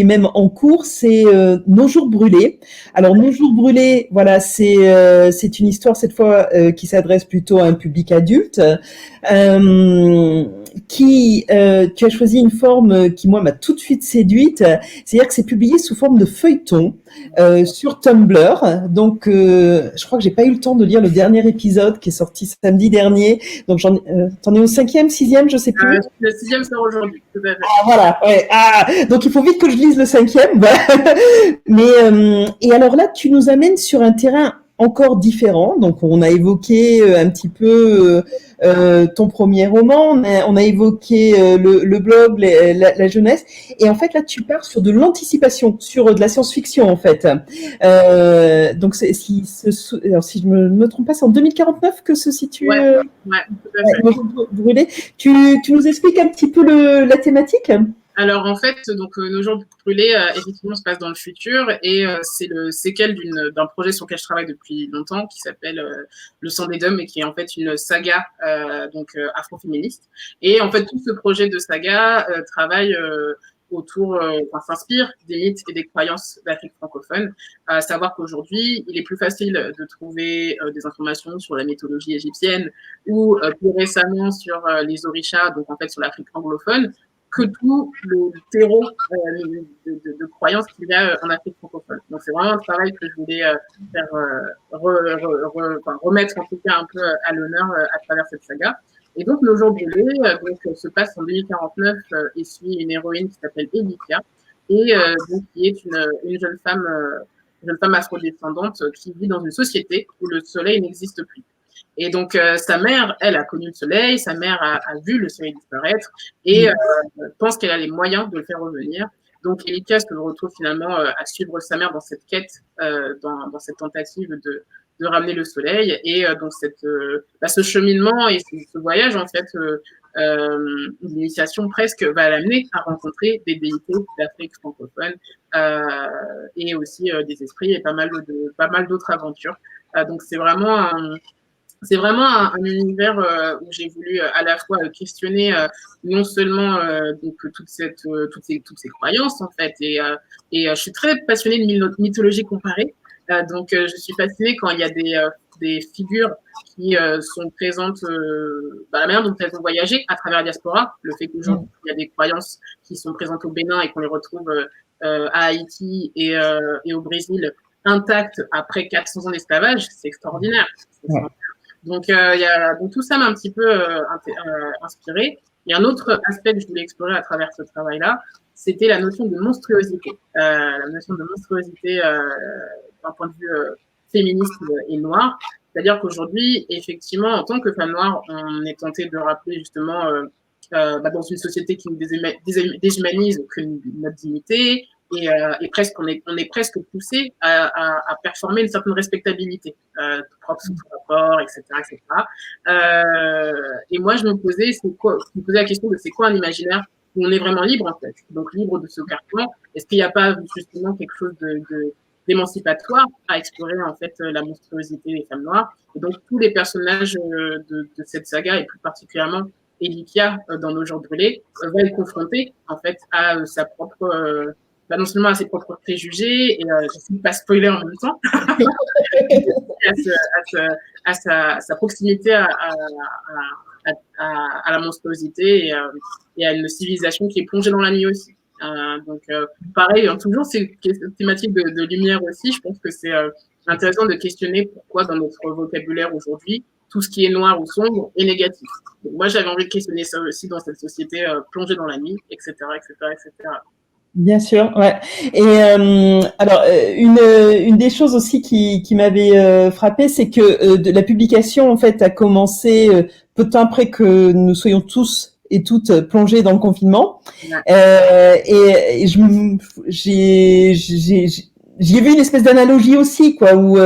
est même en cours, c'est Nos jours brûlés. Alors, Nos jours brûlés, voilà, c'est une histoire cette fois qui s'adresse plutôt à un public adulte, tu as choisi une forme qui moi m'a tout de suite séduite, c'est-à-dire que c'est publié sous forme de feuilleton sur Tumblr. Donc, je crois que j'ai pas eu le temps de lire le dernier épisode qui est sorti samedi dernier. Donc, t'en es au 5e, 6e, je sais plus. Le 6e sort aujourd'hui. Tout à fait. Ah voilà, ouais. Ah, donc il faut vite que je lise le 5e. Voilà. Mais et alors là, tu nous amènes sur un terrain encore différent. Donc, on a évoqué un petit peu ton premier roman, on a évoqué le blog, la jeunesse, et en fait là, tu pars sur de l'anticipation, sur de la science-fiction en fait. Donc, si je me trompe pas, c'est en 2049 que se situe. Ouais, tout à fait. Brûlé. Tu nous expliques un petit peu la thématique? Alors en fait, donc Nos jours brûlés, effectivement, se passe dans le futur et c'est le séquel d'un projet sur lequel je travaille depuis longtemps qui s'appelle Le sang des Dômes et qui est en fait une saga afroféministe. Et en fait, tout ce projet de saga travaille s'inspire des mythes et des croyances d'Afrique francophone. À savoir qu'aujourd'hui, il est plus facile de trouver des informations sur la mythologie égyptienne ou plus récemment sur les orishas, donc en fait sur l'Afrique anglophone, que tout le terreau de croyances qu'il y a en Afrique francophone. Donc, c'est vraiment un travail que je voulais faire remettre en tout cas un peu à l'honneur à travers cette saga. Et donc, Nos jours brûlés se passe en 2049 et suit une héroïne qui s'appelle Elikia et donc, qui est une jeune femme afrodescendante qui vit dans une société où le soleil n'existe plus. Et donc, sa mère, elle, a connu le soleil, sa mère a vu le soleil disparaître et pense qu'elle a les moyens de le faire revenir. Donc, Elika se retrouve finalement à suivre sa mère dans cette quête, dans cette tentative de ramener le soleil. Et donc, ce cheminement et ce voyage, en fait, l'initiation presque va l'amener à rencontrer des déités d'Afrique francophone et aussi des esprits et pas mal d'autres aventures. Donc, c'est vraiment un univers où j'ai voulu à la fois questionner non seulement donc toutes ces croyances en fait et je suis très passionnée de mythologie comparée donc je suis fascinée quand il y a des figures qui sont présentes la manière dont elles ont voyagé à travers la diaspora, le fait qu'aujourd'hui il y a des croyances qui sont présentes au Bénin et qu'on les retrouve à Haïti et au Brésil intactes après 400 ans d'esclavage, c'est extraordinaire. Donc, donc tout ça m'a un petit peu inspiré. Il y a un autre aspect que je voulais explorer à travers ce travail-là, c'était la notion de monstruosité. La notion de monstruosité d'un point de vue féministe et noir. C'est-à-dire qu'aujourd'hui, effectivement, en tant que femme noire, on est tenté de rappeler justement dans une société qui nous déshumanise que notre dignité, et presque on est presque poussé à performer une certaine respectabilité propre sous tout rapport, etc., etc. Et moi je me posais la question de c'est quoi un imaginaire où on est vraiment libre en fait, donc libre de ce carcan. Est-ce qu'il n'y a pas justement quelque chose d'émancipatoire à explorer en fait la monstruosité des femmes noires? Et donc tous les personnages de cette saga et plus particulièrement Elikia dans Nos jours brûlés va être confrontée en fait à sa propre non seulement à ses propres préjugés, et j'essaie de ne pas spoiler en même temps, à sa proximité à la monstruosité et à une civilisation qui est plongée dans la nuit aussi. Donc, pareil, toujours ces thématiques de lumière aussi, je pense que c'est intéressant de questionner pourquoi dans notre vocabulaire aujourd'hui, tout ce qui est noir ou sombre est négatif. Donc, moi, j'avais envie de questionner ça aussi dans cette société plongée dans la nuit, etc., etc., etc. Bien sûr, ouais. Et alors une des choses aussi qui m'avait frappé, c'est que la publication en fait a commencé peu de temps après que nous soyons tous et toutes plongés dans le confinement. Ouais. Et j'y ai vu une espèce d'analogie aussi, quoi, où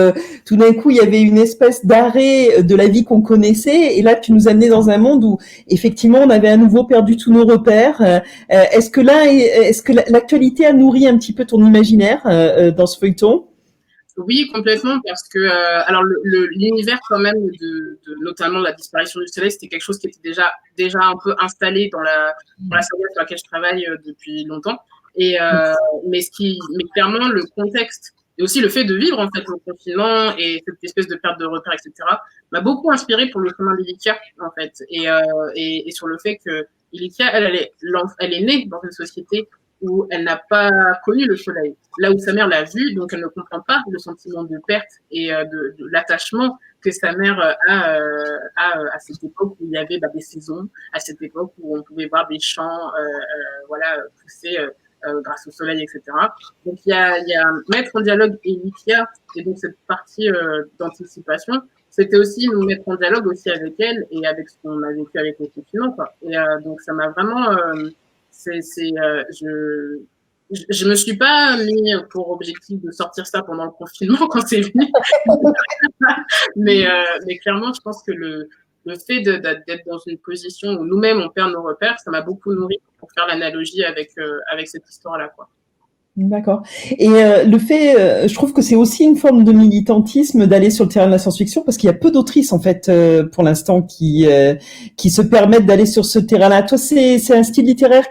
tout d'un coup il y avait une espèce d'arrêt de la vie qu'on connaissait, et là tu nous amenais dans un monde où effectivement on avait à nouveau perdu tous nos repères. Est-ce que l'actualité a nourri un petit peu ton imaginaire dans ce feuilleton? Oui, complètement, parce que alors l'univers quand même notamment la disparition du soleil, c'était quelque chose qui était déjà un peu installé dans la saga sur laquelle je travaille depuis longtemps. Et mais clairement le contexte et aussi le fait de vivre en fait le confinement et cette espèce de perte de repères, etc., m'a beaucoup inspiré pour le chemin d'Ilikia en fait, et sur le fait que Ilikia, elle est née dans une société où elle n'a pas connu le soleil. Là où sa mère l'a vu, donc elle ne comprend pas le sentiment de perte et de l'attachement que sa mère à cette époque où il y avait des saisons, à cette époque où on pouvait voir des champs voilà, pousser grâce au soleil, etc. Donc il y a mettre en dialogue Elikia et donc cette partie d'anticipation, c'était aussi nous mettre en dialogue aussi avec elle et avec ce qu'on a vécu avec le confinement, quoi. Et donc ça m'a vraiment je me suis pas mis pour objectif de sortir ça pendant le confinement quand c'est venu, mais clairement, je pense que le fait d'être dans une position où nous-mêmes on perd nos repères, ça m'a beaucoup nourri pour faire l'analogie avec cette histoire-là, quoi. D'accord. Et le fait, je trouve que c'est aussi une forme de militantisme d'aller sur le terrain de la science-fiction, parce qu'il y a peu d'autrices en fait pour l'instant qui se permettent d'aller sur ce terrain-là. Toi, c'est un style littéraire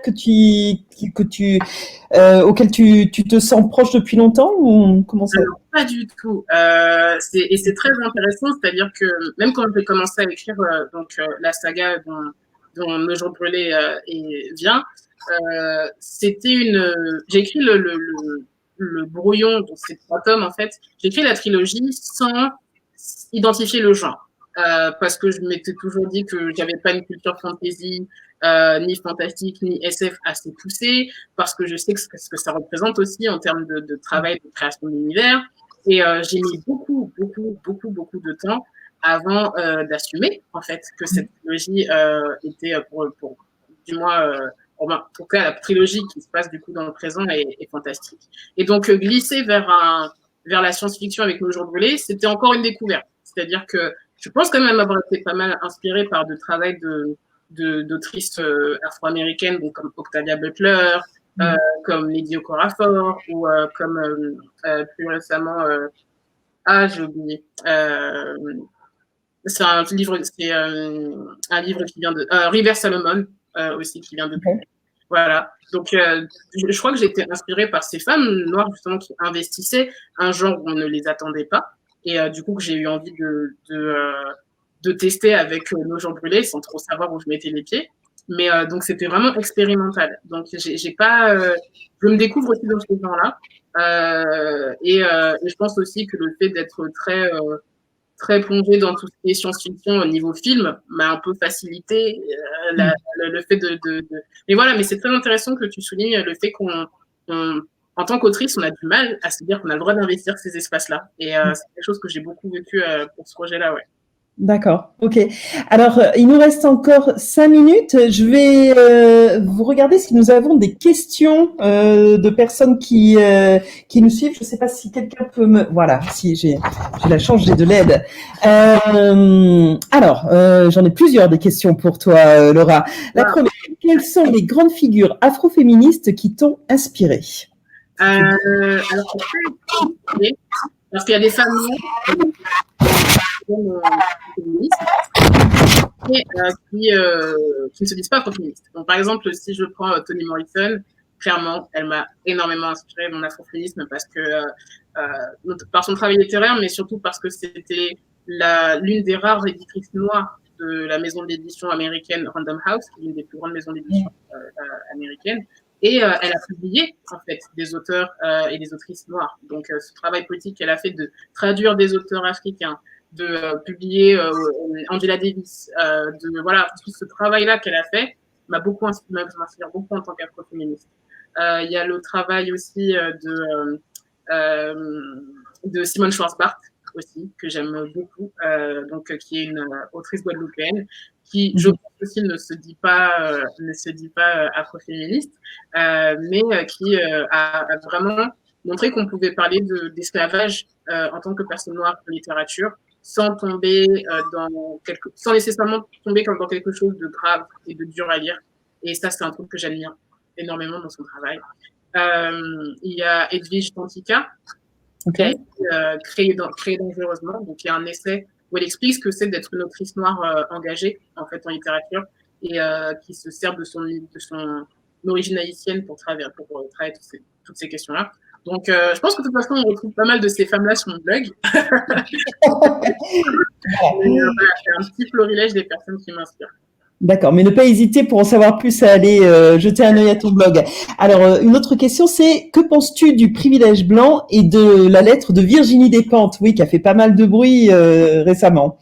auquel tu te sens proche depuis longtemps, ou comment ça? Alors, pas du tout. Et c'est très intéressant, c'est-à-dire que même quand j'ai commencé à écrire la saga dont Le Jour brûlé vient, c'était j'ai écrit le brouillon, donc c'est 3 tomes en fait. J'ai écrit la trilogie sans identifier le genre. Parce que je m'étais toujours dit que j'avais pas une culture fantasy, ni fantastique, ni SF assez poussée, parce que je sais ce que ça représente aussi en termes de travail, de création d'univers. Et j'ai mis beaucoup de temps avant d'assumer, en fait, que cette trilogie était du moins, en tout cas, la trilogie qui se passe du coup dans le présent est fantastique. Et donc, glisser vers la science-fiction avec Nos jours brûlés, c'était encore une découverte. C'est-à-dire que je pense quand même avoir été pas mal inspirée par de travail d'autrices afro-américaines, donc comme Octavia Butler, comme Lady Okorafor, ou comme plus récemment, j'ai oublié. C'est un livre qui vient de River Salomon aussi qui vient de. Okay. Voilà. Donc, je crois que j'ai été inspirée par ces femmes noires justement qui investissaient un genre où on ne les attendait pas. Et du coup, que j'ai eu envie de tester avec Nos jours brûlés sans trop savoir où je mettais les pieds. Mais donc, c'était vraiment expérimental. Donc, j'ai pas, je me découvre aussi dans ce genre-là. Et je pense aussi que le fait d'être très plongé dans tout ce qui est science-fiction au niveau film m'a un peu facilité le fait Mais voilà, mais c'est très intéressant que tu soulignes le fait en tant qu'autrice, on a du mal à se dire qu'on a le droit d'investir ces espaces-là. Et c'est quelque chose que j'ai beaucoup vécu pour ce projet-là, ouais. D'accord, ok. Alors, il nous reste encore 5 minutes. Je vais vous regarder si nous avons des questions de personnes qui nous suivent. Je ne sais pas si quelqu'un peut me... Voilà, si j'ai la chance, j'ai de l'aide. J'en ai plusieurs des questions pour toi, Laura. La première, quelles sont les grandes figures afroféministes qui t'ont inspirée? Alors, parce qu'il y a des femmes féministes et qui ne se disent pas afroféministes. Donc, par exemple, si je prends Toni Morrison, clairement, elle m'a énormément inspiré mon afroféminisme parce que par son travail littéraire, mais surtout parce que c'était l'une des rares éditrices noires de la maison d'édition américaine Random House, qui est l'une des plus grandes maisons d'édition américaines. Et elle a publié en fait des auteurs et des autrices noires. Donc ce travail politique qu'elle a fait de traduire des auteurs africains, de publier Angela Davis, voilà, tout ce travail-là qu'elle a fait m'inspire beaucoup en tant qu'afroféministe. Il y a le travail aussi de Simone Schwarzbart aussi, que j'aime beaucoup, qui est une autrice guadeloupéenne, qui, je pense aussi, ne se dit pas afroféministe, mais qui a vraiment montrer qu'on pouvait parler d'esclavage en tant que personne noire en littérature, sans tomber sans nécessairement tomber comme dans quelque chose de grave et de dur à lire. Et ça, c'est un truc que j'admire énormément dans son travail. Il y a Edwige Tantika, qui a été créée dangereusement. Donc, il y a un essai où elle explique ce que c'est d'être une autrice noire engagée, en fait, en littérature, et qui se sert de son origine haïtienne pour travailler toutes ces questions-là. Donc, je pense que de toute façon, on retrouve pas mal de ces femmes-là sur mon blog. Voilà, c'est un petit florilège des personnes qui m'inspirent. D'accord, mais ne pas hésiter pour en savoir plus à aller jeter un œil à ton blog. Alors, une autre question, c'est que penses-tu du privilège blanc et de la lettre de Virginie Despentes, oui, qui a fait pas mal de bruit récemment.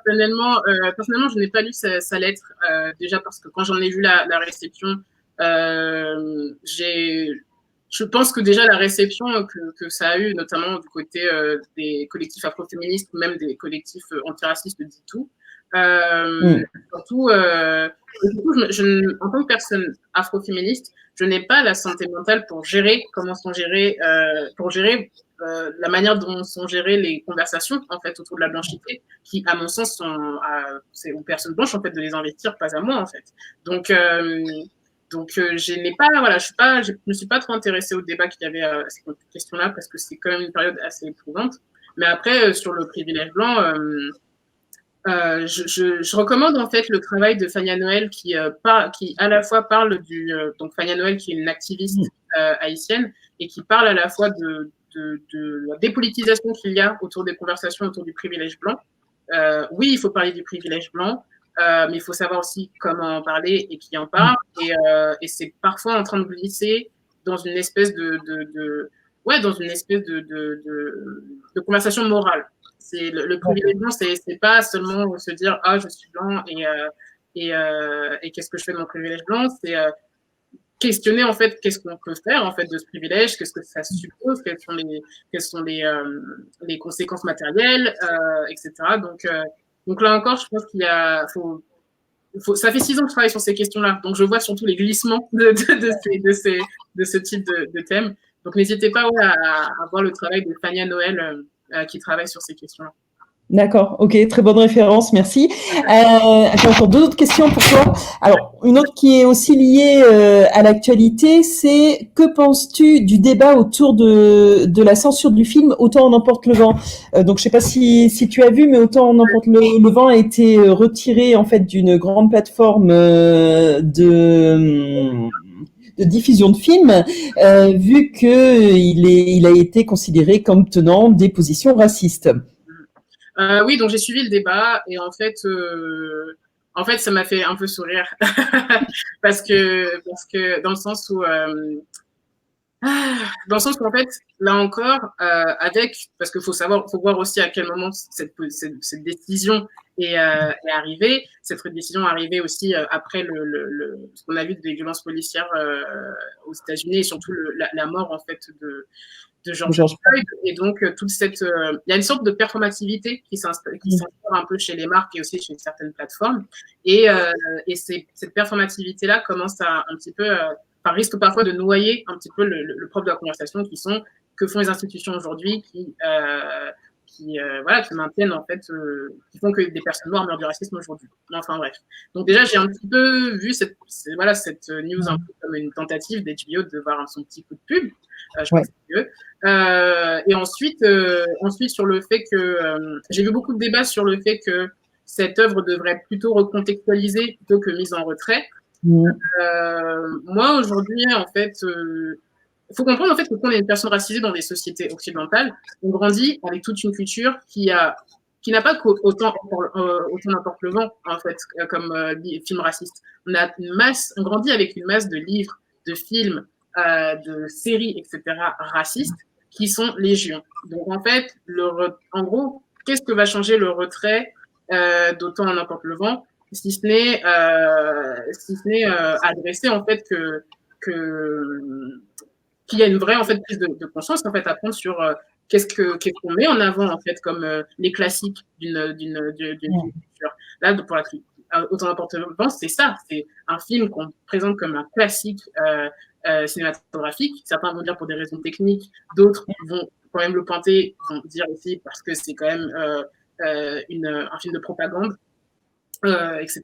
Personnellement, je n'ai pas lu sa lettre, déjà parce que quand j'en ai vu la réception, je pense que déjà la réception que ça a eu, notamment du côté des collectifs afroféministes ou même des collectifs antiracistes, dit tout. Surtout, en tant que personne afroféministe, je n'ai pas la santé mentale pour gérer la manière dont sont gérées les conversations en fait autour de la blanchité, qui à mon sens c'est aux personnes blanches en fait de les investir, pas à moi en fait. Donc je n'ai pas, voilà, je me suis pas trop intéressée au débat qu'il y avait à cette question-là parce que c'est quand même une période assez éprouvante. Mais après, sur le privilège blanc, je recommande en fait le travail de Fania Noël qui à la fois parle donc Fania Noël qui est une activiste haïtienne et qui parle à la fois de la dépolitisation qu'il y a autour des conversations autour du privilège blanc. Oui, il faut parler du privilège blanc, mais il faut savoir aussi comment en parler et qui en parle. Et c'est parfois en train de glisser dans une espèce de conversation morale. C'est le privilège blanc, c'est pas seulement se dire ah je suis blanc et qu'est-ce que je fais de mon privilège blanc, c'est questionner en fait qu'est-ce qu'on peut faire en fait de ce privilège, qu'est-ce que ça suppose, quelles sont les conséquences matérielles, etc. Donc là encore, je pense ça fait 6 ans que je travaille sur ces questions-là, donc je vois surtout les glissements de ce type de thème. Donc n'hésitez pas à voir le travail de Fania Noël qui travaille sur ces questions-là. D'accord, ok, très bonne référence, merci. J'ai encore 2 autres questions pour toi. Alors, une autre qui est aussi liée à l'actualité, c'est que penses-tu du débat autour de la censure du film Autant en emporte le vent. Donc, je sais pas si tu as vu, mais Autant en emporte le vent a été retiré en fait d'une grande plateforme de diffusion de films, vu que il a été considéré comme tenant des positions racistes. Oui, donc j'ai suivi le débat et en fait, ça m'a fait un peu sourire parce que dans le sens où qu'en fait, là encore, parce qu'il faut voir aussi à quel moment cette décision est arrivée. Cette décision est arrivée aussi après ce qu'on a vu des violences policières aux États-Unis et surtout la mort en fait de George Floyd. Et donc, il y a une sorte de performativité qui s'instaure un peu chez les marques et aussi chez certaines plateformes. Et cette performativité-là commence à un petit peu, risque parfois de noyer un petit peu le propre de la conversation que font les institutions aujourd'hui qui maintiennent en fait, qui font que des personnes noires meurent du racisme aujourd'hui. Enfin bref. Donc déjà, j'ai un petit peu vu cette news un peu comme une tentative d'HBO de voir son petit coup de pub. Je pense que c'est mieux. Et ensuite sur le fait que j'ai vu beaucoup de débats sur le fait que cette œuvre devrait être plutôt recontextualisée plutôt que mise en retrait. Moi aujourd'hui, en fait, il faut comprendre en fait que quand on est une personne racisée dans des sociétés occidentales, on grandit avec toute une culture qui n'a pas autant n'importe le vent en fait comme films racistes. On grandit avec une masse de livres, de films, de séries, etc. racistes qui sont légion. Donc en fait, en gros, qu'est-ce que va changer le retrait d'Autant n'importe le vent, si ce n'est adresser en fait qu'il y a une vraie en fait prise de conscience en fait à prendre sur qu'est-ce qu'on met en avant en fait comme les classiques d'une culture. Là pour Autant n'importe le vent, c'est ça, c'est un film qu'on présente comme un classique cinématographique. Certains vont dire pour des raisons techniques, d'autres vont quand même le pointer, vont dire aussi parce que c'est quand même un film de propagande, etc.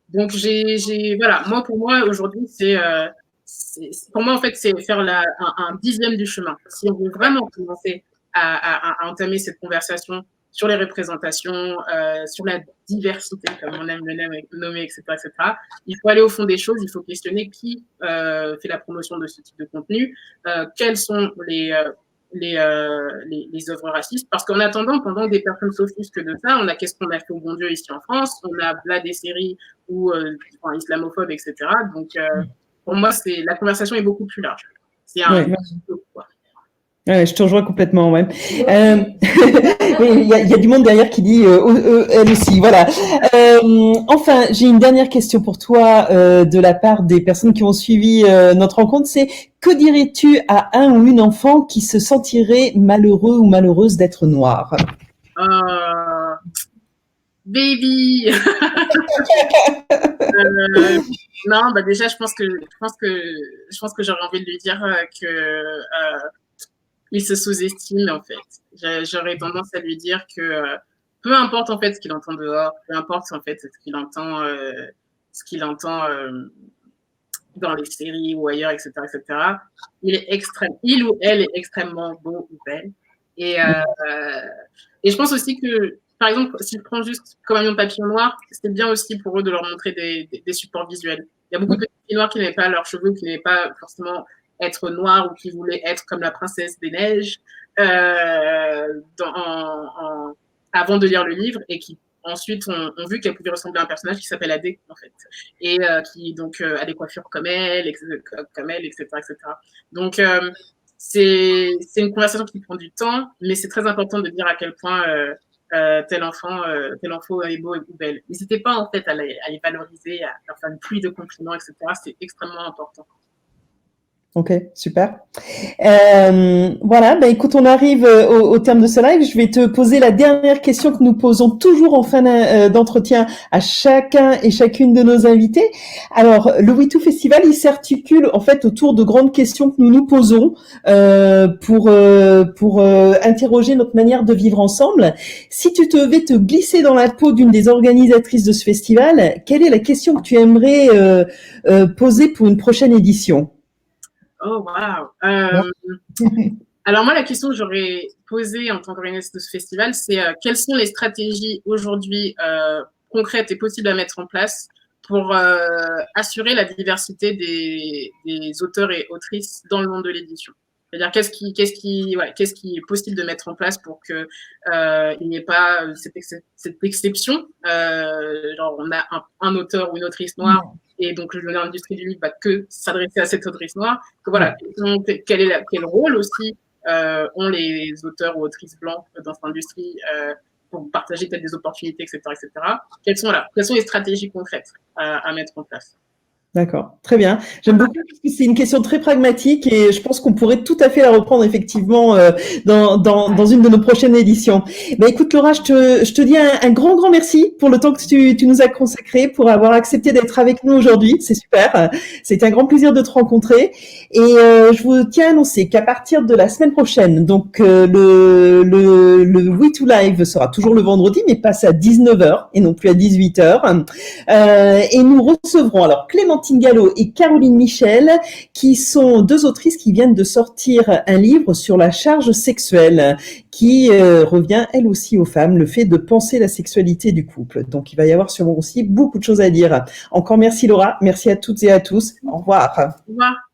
Donc voilà, pour moi aujourd'hui pour moi en fait c'est faire un dixième du chemin. Si on veut vraiment commencer à entamer cette conversation sur les représentations, sur la diversité, comme on aime le nommer, etc., etc., il faut aller au fond des choses, il faut questionner qui fait la promotion de ce type de contenu, quelles sont les œuvres racistes, parce qu'en attendant, pendant des personnes s'offusquent de ça, on a Qu'est-ce qu'on a fait au bon Dieu ici en France, on a là des séries où islamophobes, etc. Donc, pour moi, la conversation est beaucoup plus large. C'est un quoi. Ouais, je te rejoins complètement, ouais. Il y a du monde derrière qui dit elle aussi, voilà. Enfin, j'ai une dernière question pour toi de la part des personnes qui ont suivi notre rencontre. C'est que dirais-tu à un ou une enfant qui se sentirait malheureux ou malheureuse d'être noir? Baby. Non, bah déjà, je pense que j'aurais envie de lui dire que il se sous-estime en fait. J'aurais tendance à lui dire que peu importe en fait ce qu'il entend dehors, peu importe en fait ce qu'il entend dans les séries ou ailleurs, etc., etc. Il ou elle est extrêmement beau ou belle. Et je pense aussi que, par exemple, si je prends juste Comme un million de papillons noirs, c'est bien aussi pour eux de leur montrer des supports visuels. Il y a beaucoup de petits noirs qui n'avaient pas leurs cheveux, qui n'avaient pas forcément être noirs ou qui voulaient être comme la princesse des neiges avant de lire le livre et qui ensuite ont vu qu'elle pouvait ressembler à un personnage qui s'appelle Adé, en fait, et qui donc a des coiffures comme elle, etc., etc. Donc c'est une conversation qui prend du temps, mais c'est très important de dire à quel point tel enfant est beau ou belle. N'hésitez pas en fait à les valoriser, à leur faire une pluie de compliments, etc. C'est extrêmement important. Ok, super. Voilà, bah écoute, on arrive au terme de ce live. Je vais te poser la dernière question que nous posons toujours en fin d'entretien à chacun et chacune de nos invités. Alors, le WeToo Festival, il s'articule en fait autour de grandes questions que nous nous posons pour interroger notre manière de vivre ensemble. Si tu devais te glisser dans la peau d'une des organisatrices de ce festival, quelle est la question que tu aimerais poser pour une prochaine édition? Oh, wow. Alors moi, la question que j'aurais posée en tant qu'organisatrice de ce festival, c'est quelles sont les stratégies aujourd'hui concrètes et possibles à mettre en place pour assurer la diversité des auteurs et autrices dans le monde de l'édition. C'est-à-dire qu'est-ce qui est possible de mettre en place pour que il n'y ait pas cette exception. Genre on a un auteur ou une autrice noire et donc l'industrie du livre va que s'adresser à cette autrice noire. Que voilà, quel rôle aussi ont les auteurs ou autrices blancs dans cette industrie pour partager peut-être des opportunités, etc., etc. Quelles sont les stratégies concrètes à mettre en place? D'accord, très bien. J'aime beaucoup parce que c'est une question très pragmatique et je pense qu'on pourrait tout à fait la reprendre effectivement dans une de nos prochaines éditions. Bah, écoute Laura, je te dis un grand merci pour le temps que tu nous as consacré, pour avoir accepté d'être avec nous aujourd'hui. C'est super. C'était un grand plaisir de te rencontrer et je vous tiens à annoncer qu'à partir de la semaine prochaine, donc le WeToo Live sera toujours le vendredi mais passe à 19h et non plus à 18h. Et nous recevrons alors Clémentine Gallo et Caroline Michel, qui sont deux autrices qui viennent de sortir un livre sur la charge sexuelle, qui revient elle aussi aux femmes, le fait de penser la sexualité du couple. Donc il va y avoir sûrement aussi beaucoup de choses à dire. Encore merci Laura, merci à toutes et à tous. Au revoir. Au revoir.